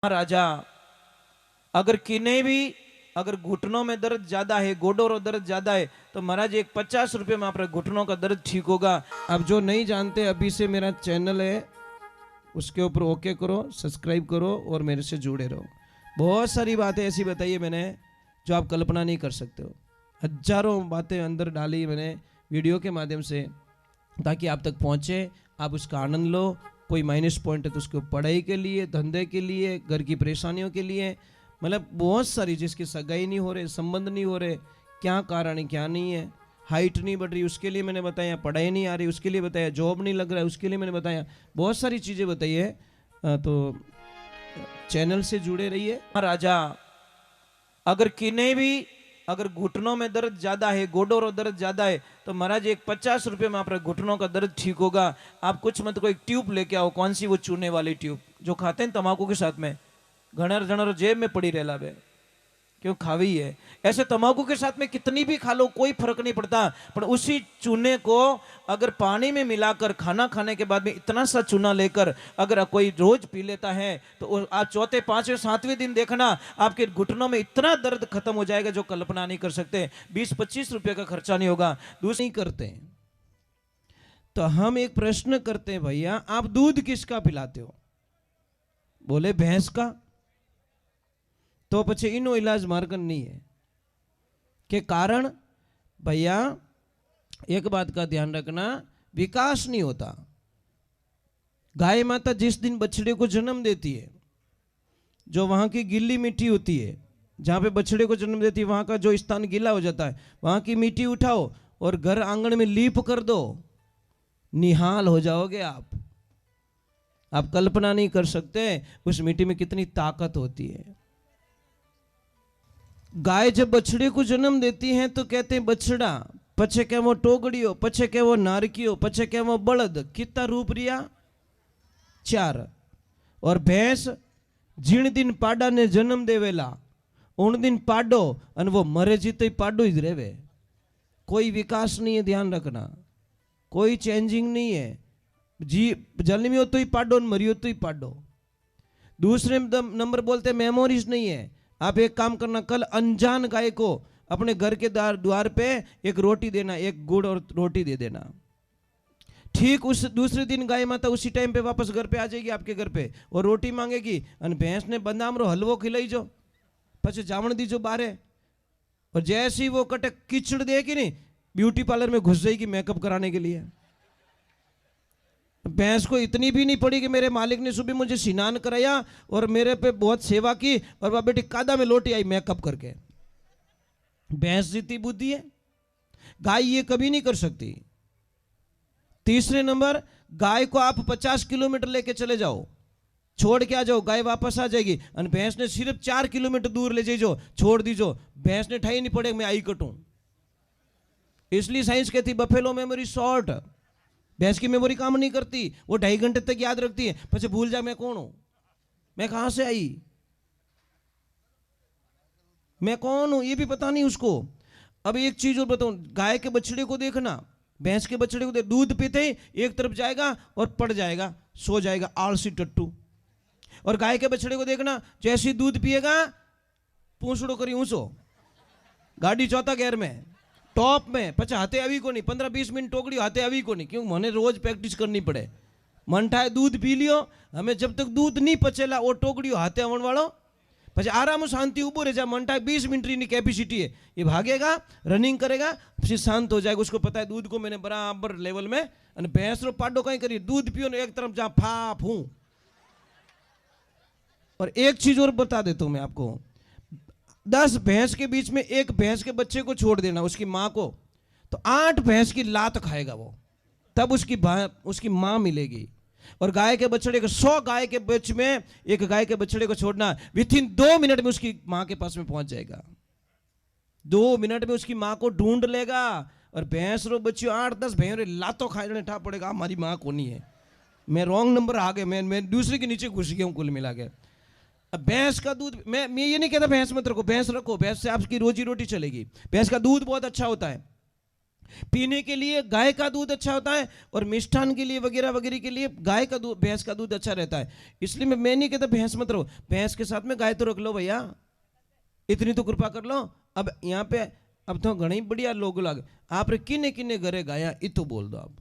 राजा अगर किन्हें भी अगर घुटनों में दर्द ज्यादा है, गोडों में दर्द ज्यादा है, तो महाराज एक 50 रुपये में आपके घुटनों का दर्द ठीक होगा। अब जो नहीं जानते अभी से मेरा चैनल है उसके ऊपर ओके करो, सब्सक्राइब करो और मेरे से जुड़े रहो। बहुत सारी बातें ऐसी बताई है मैंने जो आप कल्पना नहीं कर सकते हो। हजारों बातें अंदर डाली मैंने वीडियो के माध्यम से ताकि आप तक पहुंचे, आप उसका आनंद लो। कोई माइनस पॉइंट है तो उसको पढ़ाई के लिए, धंधे के लिए, घर की परेशानियों के लिए, मतलब बहुत सारी, जिसकी सगाई नहीं हो रहे, संबंध नहीं हो रहे, क्या कारण है क्या नहीं है, हाइट नहीं बढ़ रही उसके लिए मैंने बताया, पढ़ाई नहीं आ रही उसके लिए बताया, जॉब नहीं लग रहा है उसके लिए मैंने बताया, बहुत सारी चीज़ें बताई है। तो चैनल से जुड़े रहिए। राजा अगर किन्हें भी अगर घुटनों में दर्द ज्यादा है, गोडों में दर्द ज्यादा है, तो महाराज एक 50 रुपये में आपके घुटनों का दर्द ठीक होगा। आप कुछ मत को एक ट्यूब लेके आओ, कौन सी, वो चूने वाली ट्यूब जो खाते हैं तंबाकू के साथ में, घनर घनर जेब में पड़ी रहला बे, क्यों खावी है। ऐसे तंबाकू के साथ में कितनी भी खा लो कोई फर्क नहीं पड़ता, पर उसी चूने को अगर पानी में मिलाकर खाना खाने के बाद में इतना सा चूना लेकर अगर कोई रोज पी लेता है तो आप चौथे पांचवें सातवें दिन देखना आपके घुटनों में इतना दर्द खत्म हो जाएगा जो कल्पना नहीं कर सकते। 20-25 रुपए का खर्चा नहीं होगा। दूसरे नहीं करते तो हम एक प्रश्न करते हैं, भैया आप दूध किसका पिलाते हो? बोले भैंस का। तो पछे इनो इलाज मार्गन नहीं है के कारण भैया एक बात का ध्यान रखना, विकास नहीं होता। गाय माता जिस दिन बछड़े को जन्म देती है, जो वहां की गिल्ली मिट्टी होती है जहां पे बछड़े को जन्म देती है, वहां का जो स्थान गीला हो जाता है, वहां की मिट्टी उठाओ और घर आंगन में लीप कर दो, निहाल हो जाओगे आप कल्पना नहीं कर सकते उस मिट्टी में कितनी ताकत होती है। गाय जब बछड़े को जन्म देती है तो कहते हैं बछड़ा, पछे क्या वो टोगड़ियो, पछे क्या वो नारकियो, पछे क्या वो बलद, कितना रूप रिया? 4। और भैंस जिन दिन पाडा ने जन्म देवेला उन दिन पाडो और वो मरे जीते ही पाडो ही रेवे। कोई विकास नहीं है, ध्यान रखना, कोई चेंजिंग नहीं है। जी जन्मियो तो ही पाडो और मरियो तो ही पाडो। दूसरे नंबर बोलते मेमोरीज नहीं है। आप एक काम करना, कल अनजान गाय को अपने घर के द्वार पे एक रोटी देना, एक गुड़ और रोटी दे देना। ठीक उस दूसरे दिन गाय माता उसी टाइम पे वापस घर पे आ जाएगी आपके घर पे और रोटी मांगेगी और भैंस ने बदाम रो हलवो खिलाई जो पछे जावण दीजो बारे। और जैसे ही वो कटे कीचड़ देगी नहीं, ब्यूटी पार्लर में घुस जाएगी मेकअप कराने के लिए। भैंस को इतनी भी नहीं पड़ी कि मेरे मालिक ने सुबह मुझे स्नान कराया और मेरे पे बहुत सेवा की और वह बेटी कादा में लौटी आई मेकअप करके। भैंस जितनी बुद्धि है, गाय ये कभी नहीं कर सकती। तीसरे नंबर, गाय को आप 50 किलोमीटर लेके चले जाओ, छोड़ के आ जाओ, गाय वापस आ जाएगी। और भैंस ने सिर्फ 4 किलोमीटर दूर ले जाइजो, छोड़ दीजो, भैंस ने ठाई नहीं पड़े मैं आई कटूं। इसलिए साइंस कहती बफेलो मेमोरी शॉर्ट। भैंस की मेमोरी काम नहीं करती, वो 2.5 घंटे तक याद रखती है, પછી भूल जा मैं कौन हूं, मैं कहां से आई, मैं कौन हूं, ये भी पता नहीं उसको। अब एक चीज और बताऊं, गाय के बछड़े को देखना, भैंस के बछड़े को दूध पीते ही एक तरफ जाएगा और पड़ जाएगा, सो जाएगा, आलसी टट्टू। और गाय के बछड़े को देखना, जैसे ही दूध पिएगा पूंछड़ो करी ऊंचो, गाड़ी चौथा गियर में, टॉप में, पचा हाथे अभी को नहीं, 15-20 मिनट टोकड़ी हाथे अभी को नहीं, क्यों मैंने रोज प्रैक्टिस करनी पड़े। मन ठाए दूध पी लियो, हमें जब तक दूध नहीं पचेला वो टोकड़ी हाथे आवण वालों પછી आराम शांति उबो रह जा। मन ठाए 20 मिनट की कैपेसिटी है, ये भागेगा, रनिंग करेगा, फिर शांत हो जाएगा। उसको पता है दूध को मैंने बराबर लेवल में। और भैंस रो पाडो कहीं करिए, दूध पियो ने एक तरफ जहां फाप हूं। और एक चीज और बता देता हूं मैं आपको, 10 भैंस के बीच में एक भैंस के बच्चे को छोड़ देना, उसकी मां को, तो 8 भैंस की लात खाएगा वो, तब उसकी मां मिलेगी। और गाय के बछड़े को 100 गाय के बीच में एक गाय के बछड़े को छोड़ना, विथिन 2 मिनट में उसकी मां के पास में पहुंच जाएगा। 2 मिनट में उसकी मां को ढूंढ लेगा। और भैंस रो बच्चियों 8-10 भैंस लातों खाने ठा पड़ेगा, हमारी मां को नहीं है, मैं रॉन्ग नंबर आ गए, मैं दूसरे के नीचे घुस गया हूं कुल मिला के। अब भैंस का दूध, मैं ये नहीं कहता भैंस मत रखो, भैंस रखो, भैंस से आपकी रोजी रोटी चलेगी, भैंस का दूध बहुत अच्छा होता है। पीने के लिए गाय का दूध अच्छा होता है, और मिष्ठान के लिए वगैरह वगैरह के लिए गाय का दूध, भैंस का दूध अच्छा रहता है। इसलिए मैं नहीं कहता भैंस मत रहो, भैंस के साथ में गाय तो रख लो भैया, इतनी तो कृपा कर लो। अब यहाँ पे अब तो घणी बढ़िया लोग लाग, आप किन्ने किन्ने घरे गाया ये तो बोल दो आप।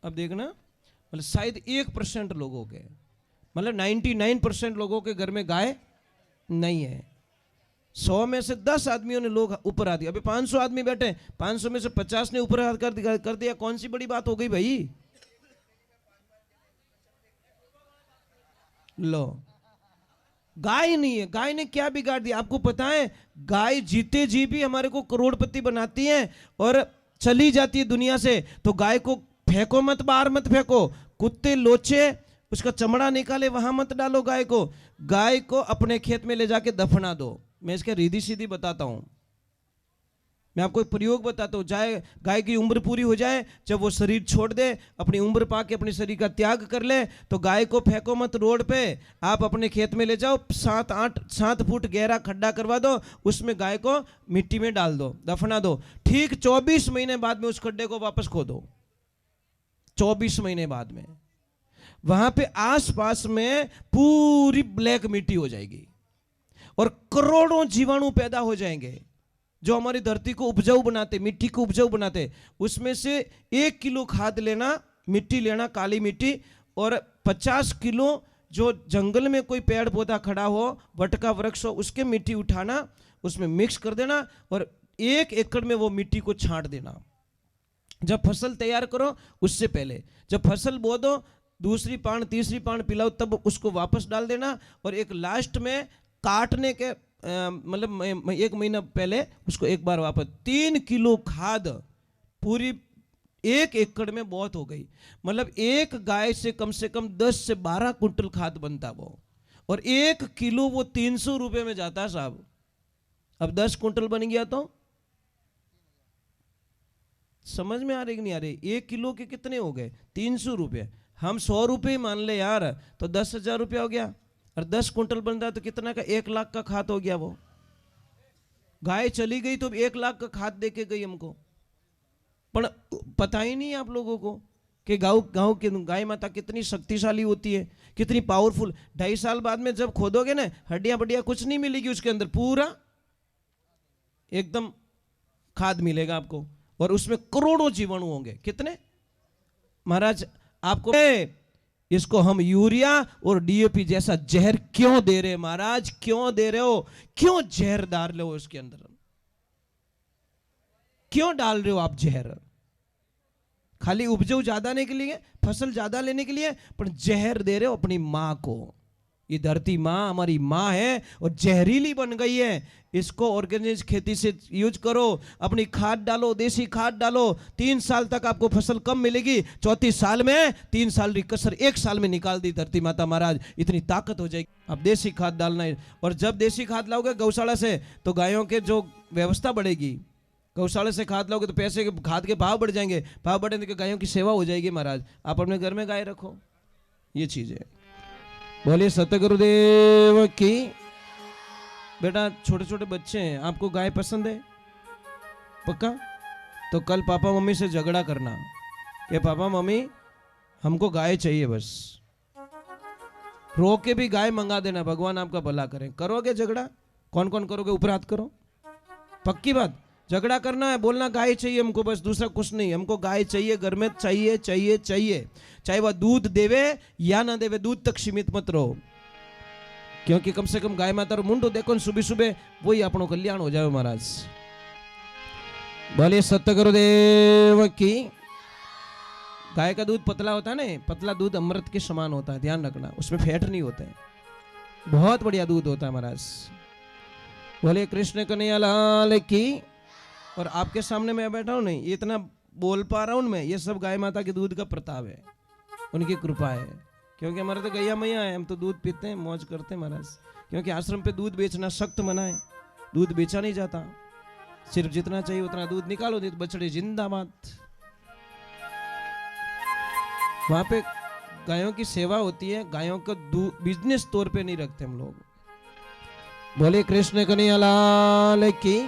अब देखना, मतलब शायद 1% लोगों के, मतलब 99% लोगों के घर में गाय नहीं है। 100 में से 10 आदमियों ने लोग ऊपर आ दिया। अभी 500 आदमी बैठे, 500 में से 50 ने ऊपर हाथ कर दिया, कौन सी बड़ी बात हो गई भाई? लो, गाय नहीं है, गाय ने क्या बिगाड़ दिया आपको पता है? गाय जीते जी भी हमारे को करोड़पति बनाती है और चली जाती है दुनिया से। तो गाय को फेंको मत, बाहर मत फेंको, कुत्ते लोचे उसका चमड़ा निकाले वहां मत डालो गाय को। गाय को अपने खेत में ले जाके दफना दो। मैं इसके रीधी सीधी बताता हूं, मैं आपको एक प्रयोग बताता हूं। जाए गाय की उम्र पूरी हो जाए, जब वो शरीर छोड़ दे, अपनी उम्र पाके अपने शरीर का त्याग कर ले, तो गाय को फेंको मत रोड पे, आप अपने खेत में ले जाओ, 7 फुट गहरा खड्डा करवा दो, उसमें गाय को मिट्टी में डाल दो, दफना दो। ठीक 24 महीने बाद में उस खड्डे को वापस खोदो। 24 महीने बाद में वहां पे आसपास में पूरी ब्लैक मिट्टी हो जाएगी और करोड़ों जीवाणु पैदा हो जाएंगे जो हमारी धरती को उपजाऊ बनाते, मिट्टी को उपजाऊ बनाते। उसमें से 1 किलो खाद लेना, मिट्टी लेना, काली मिट्टी, और 50 किलो जो जंगल में कोई पेड़ पौधा खड़ा हो, वट का वृक्ष हो, उसके मिट्टी उठाना, उसमें मिक्स कर देना और 1 एकड़ में वो मिट्टी को छांट देना। जब फसल तैयार करो उससे पहले, जब फसल बो दो, दूसरी पान तीसरी पान पिलाओ, तब उसको वापस डाल देना। और एक लास्ट में काटने के मतलब 1 महीना पहले उसको एक बार वापस। 3 किलो खाद पूरी 1 एकड़ में बहुत हो गई। मतलब एक गाय से कम 10 से 12 कुंटल खाद बनता वो, और 1 किलो वो 300 रुपये में जाता है साहब। अब 10 कुंटल बन गया तो समझ में आ रही कि नहीं आ रही? 1 किलो के कितने हो गए? 300 रुपये। हम 100 रुपये मान ले यार, तो 10,000 रुपया हो गया, और 10 कुंटल बन रहा तो कितना का? 1 लाख का खाद हो गया। वो गाय चली गई तो 1 लाख का खाद दे के गई हमको, पर पता ही नहीं आप लोगों को कि गांव की गाय माता कितनी शक्तिशाली होती है, कितनी पावरफुल। 2.5 साल बाद में जब खोदोगे ना, हड्डियां बड्डियां कुछ नहीं मिलेगी उसके अंदर, पूरा एकदम खाद मिलेगा आपको, और उसमें करोड़ों जीवाणु होंगे। कितने महाराज? आपको इसको हम यूरिया और डीएपी जैसा जहर क्यों दे रहे महाराज? क्यों दे रहे हो? क्यों जहर डाल रहे हो उसके अंदर? क्यों डाल रहे हो आप जहर? खाली उपजाऊ ज्यादा लेने के लिए, फसल ज्यादा लेने के लिए, पर जहर दे रहे हो अपनी मां को। ये धरती माँ हमारी माँ है और जहरीली बन गई है। इसको ऑर्गेनिक खेती से यूज करो, अपनी खाद डालो, देसी खाद डालो। 3 साल तक आपको फसल कम मिलेगी, 34 साल में 3 साल की कसर 1 साल में निकाल दी धरती माता महाराज। इतनी ताकत हो जाएगी। अब देसी खाद डालना है, और जब देसी खाद लाओगे गौशाला से तो गायों के जो व्यवस्था बढ़ेगी। गौशाला से खाद लाओगे तो पैसे के, खाद के भाव बढ़ जाएंगे, भाव बढ़ेंगे तो गायों की सेवा हो जाएगी महाराज। आप अपने घर में गाय रखो, ये चीज है। बोलिए सतगुरुदेव की। बेटा छोटे छोटे बच्चे हैं, आपको गाय पसंद है? पक्का? तो कल पापा मम्मी से झगड़ा करना कि पापा मम्मी हमको गाय चाहिए, बस रो के भी गाय मंगा देना, भगवान आपका भला करें। करोगे झगड़ा? कौन कौन करोगे? ऊपर हाथ करो। पक्की बात, झगड़ा करना है, बोलना गाय चाहिए हमको, बस दूसरा कुछ नहीं। हमको गाय चाहिए, घर में चाहिए चाहिए चाहिए, चाहे वह दूध देवे या ना देवे, दूध तक सीमित मत रहो। क्योंकि कम से कम गाय माता मुंडो देखो सुबह सुबह, वही अपनो कल्याण हो जाए महाराज। बोले सतगुरुदेव की। गाय का दूध पतला होता है ना, पतला दूध अमृत के समान होता है, ध्यान रखना, उसमें फैट नहीं होता है, बहुत बढ़िया दूध होता है महाराज। बोले कृष्ण कन्हैया लाल की। और आपके सामने मैं बैठा हूं नहीं, इतना बोल पा रहा हूं मैं, ये सब गाय माता के दूध का प्रताप है, उनकी कृपा है। क्योंकि हमारे तो गैया मैया है, हम तो दूध पीते हैं, मौज करते हैं महाराज। क्योंकि आश्रम पे दूध बेचना सख्त मना है, दूध बेचा नहीं जाता, सिर्फ जितना चाहिए उतना दूध निकालो, दे बछड़े जिंदाबाद। वहां पे गायों की सेवा होती है, गायों का बिजनेस तौर पे नहीं रखते हम लोग। बोले कृष्ण कन्हैया लाल की।